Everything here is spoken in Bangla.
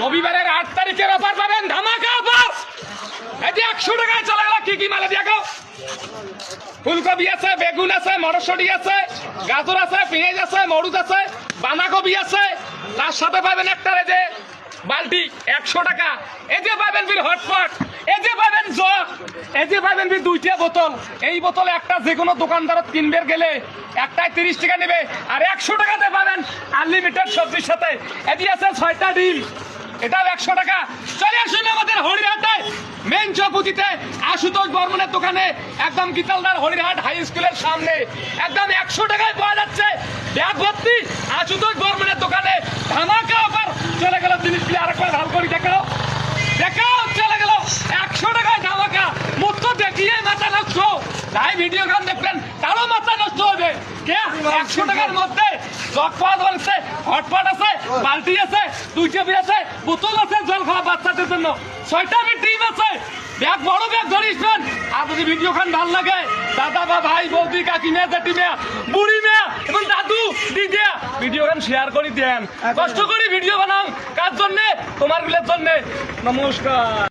রবিবারের 8 তারিখের অফার পাবেন, ধামাকা অফার। এটি 100 টাকায় চলে গেল। কি কি মালে দেখো, ফুলকপি আছে, বেগুন আছে, মটরশুঁটি আছে, গাজর আছে, পেঁয়াজ আছে, মরুচ আছে, বাঁধাকপি আছে। তার সাথে পাবেন একটা এই যে বালতি 100 টাকা। এই যে পাবেন ফির হটপট, এই যে পাবেন জগ, এই যে পাবেন ফির 2টা বোতল। এই বোতল একটা যে কোনো দোকানদারত কিনবে গেলে একটাই 30 টাকা নেবে, আর 100 টাকাতে পাবেন আনলিমিটেড সবজির সাথে। এটি আছে 6টা ডিম, এটাও 100 টাকা। চলে আসুন আমাদের হরিহাটায় মেন চৌপতিতে আশুতোষ বর্মনের দোকানে, একদম গীতালদার হরিহাট হাই স্কুলের সামনে। একদম 100 টাকায় পাওয়া যাচ্ছে ব্যাগ ভর্তি আশুতোষ বর্মনের দোকানে। ধামাকা অফার চলে গেল জিনিসগুলি। আরেকবার ভালো করে দেখাও, দেখাও, চলে গেল 100 টাকায় ধামাকা। মুক্ত দেখিয়ে মাথা নষ্ট, তাই ভিডিও গান দেখবেন তারও মাথা নষ্ট হবে। কে 100 টাকার মধ্যে জগ পাওয়া যাচ্ছে, হটপট আছে, বালতি আছে, 2টা বি আছে, বোতল আছে জল খাওয়া বাচ্চাদের জন্য, 6টা ডিম আছে। ব্যাগ বড় ব্যাগ ধরিস নেন। আর যদি ভিডিও খান ভালো লাগে, দাদা বা ভাই বৌদি কাকি মেয়া জেঠি মেয়া বুড়ি মেয়া এবং দাদু দিদিয়া ভিডিও খান শেয়ার করে দেন। কষ্ট করে ভিডিও বানাও কার জন্যে? তোমার গুলোর জন্যে। নমস্কার।